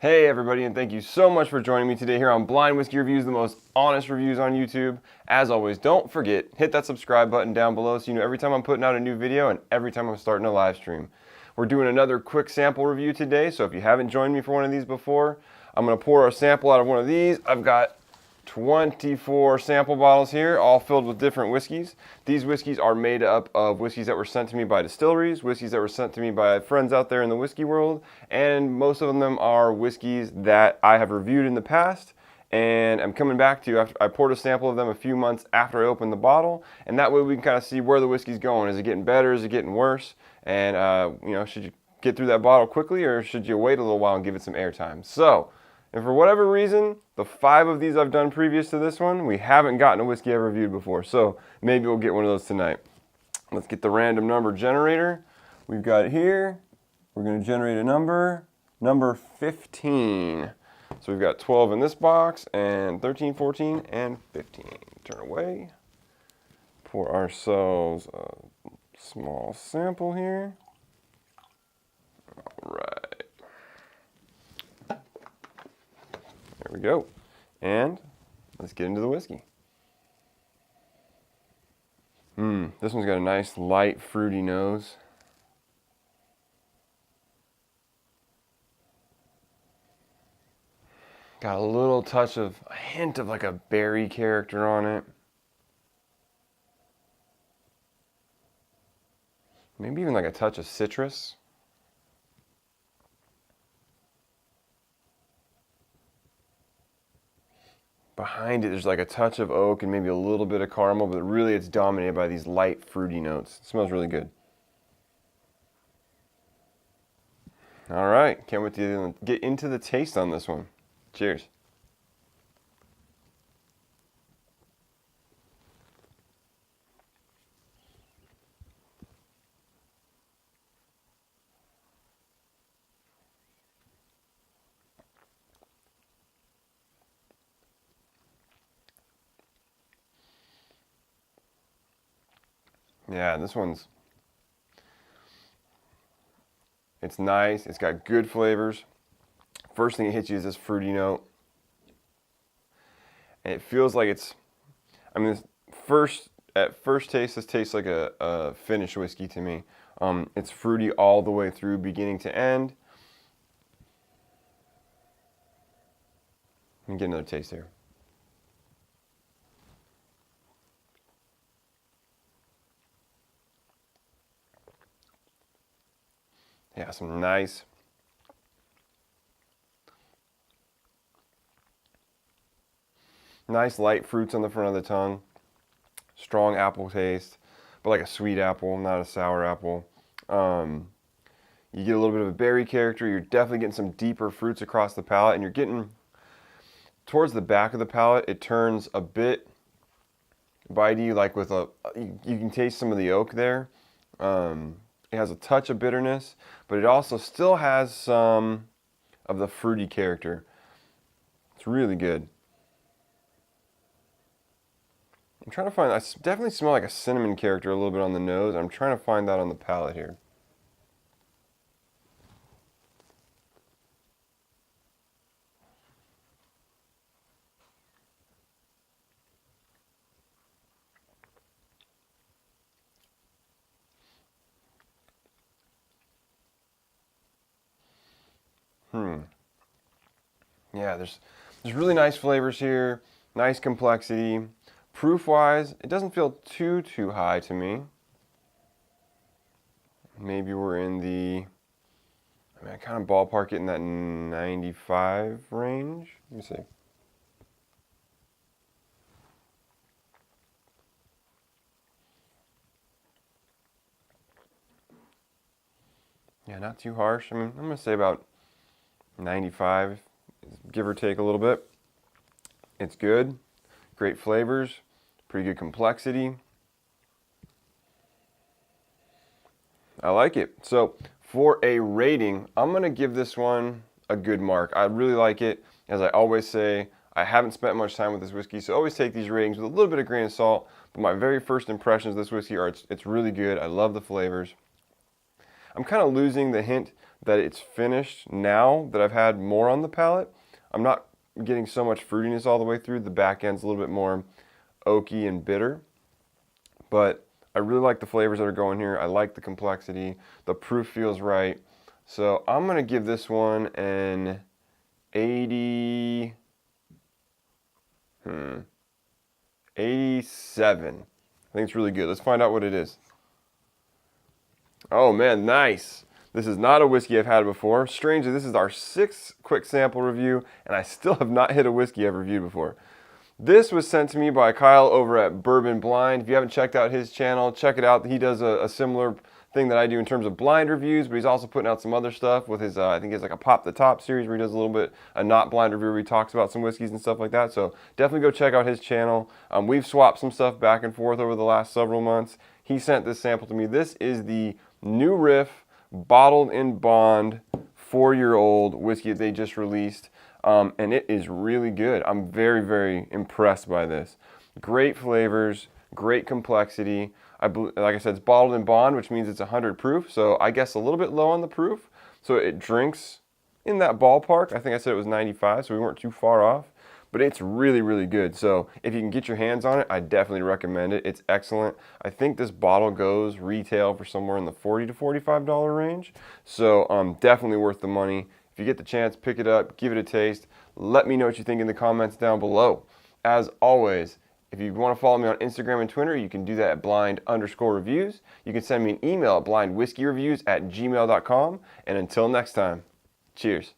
Hey everybody, and thank you so much for joining me today here on Blind Whiskey Reviews, the most honest reviews on YouTube. As always, don't forget, hit that subscribe button down below so you know every time I'm putting out a new video and every time I'm starting a live stream. We're doing another quick sample review today, so if you haven't joined me for one of these before, I'm going to pour a sample out of one of these. I've got 24 sample bottles here, all filled with different whiskeys. These whiskeys are made up of whiskeys that were sent to me by distilleries, whiskeys that were sent to me by friends out there in the whiskey world, and most of them are whiskeys that I have reviewed in the past, and I'm coming back to you after I poured a sample of them a few months after I opened the bottle, and that way we can kind of see where the whiskey's going. Is it getting better? Is it getting worse? And should you get through that bottle quickly, or should you wait a little while and give it some airtime? So, and for whatever reason, the 5 of these I've done previous to this one, we haven't gotten a whiskey I've reviewed before, so maybe we'll get one of those tonight. Let's get the random number generator. We've got it here. We're going to generate a number 15. So we've got 12 in this box, and 13, 14, and 15. Turn away. Pour ourselves a small sample here. All right. There we go. And let's get into the whiskey. This one's got a nice light fruity nose. Got a little touch of, a hint of like a berry character on it. Maybe even like a touch of citrus. Behind it, there's like a touch of oak and maybe a little bit of caramel, but really it's dominated by these light fruity notes. It smells really good. All right, can't wait to get into the taste on this one. Cheers. Yeah, this one's, it's nice. It's got good flavors. First thing it hits you is this fruity note. And it feels like it's, at first taste, this tastes like a finished whiskey to me. It's fruity all the way through, beginning to end. Let me get another taste here. Yeah, some nice light fruits on the front of the tongue. Strong apple taste, but like a sweet apple, not a sour apple. You get a little bit of a berry character. You're definitely getting some deeper fruits across the palate, and you're getting towards the back of the palate, it turns a bit bitey, like with you can taste some of the oak there. It has a touch of bitterness, but it also still has some of the fruity character. It's really good. I'm trying to find, I definitely smell like a cinnamon character a little bit on the nose. I'm trying to find that on the palate here. Yeah, there's really nice flavors here, nice complexity. Proof-wise, it doesn't feel too high to me. Maybe we're in the, I kind of ballpark it in that 95 range. Let me see. Yeah, not too harsh. I'm going to say about 95, give or take a little bit. It's good. Great flavors. Pretty good complexity. I like it. So for a rating, I'm going to give this one a good mark. I really like it. As I always say, I haven't spent much time with this whiskey, so always take these ratings with a little bit of grain of salt. But my very first impressions of this whiskey are it's really good. I love the flavors. I'm kind of losing the hint that it's finished now that I've had more on the palate. I'm not getting so much fruitiness all the way through. The back end's a little bit more oaky and bitter, but I really like the flavors that are going here. I like the complexity. The proof feels right. So I'm going to give this one an 87. I think it's really good. Let's find out what it is. Oh man, nice. This is not a whiskey I've had before. Strangely, this is our 6th quick sample review, and I still have not hit a whiskey I've reviewed before. This was sent to me by Kyle over at Bourbon Blind. If you haven't checked out his channel, check it out. He does a similar thing that I do in terms of blind reviews, but he's also putting out some other stuff with his, I think he has like a Pop the Top series where he does a little bit, a not blind review where he talks about some whiskeys and stuff like that. So definitely go check out his channel. We've swapped some stuff back and forth over the last several months. He sent this sample to me. This is the new Riff bottled in bond 4-year-old whiskey that they just released. And it is really good. I'm very, very impressed by this. Great flavors, great complexity. Like I said, it's bottled in bond, which means it's 100 proof. So I guess a little bit low on the proof. So it drinks in that ballpark. I think I said it was 95, so we weren't too far off. But it's really, really good. So if you can get your hands on it, I definitely recommend it. It's excellent. I think this bottle goes retail for somewhere in the $40 to $45 range. So definitely worth the money. If you get the chance, pick it up, give it a taste. Let me know what you think in the comments down below. As always, if you want to follow me on Instagram and Twitter, you can do that at blind_reviews. You can send me an email at blindwhiskeyreviews@gmail.com. And until next time, cheers.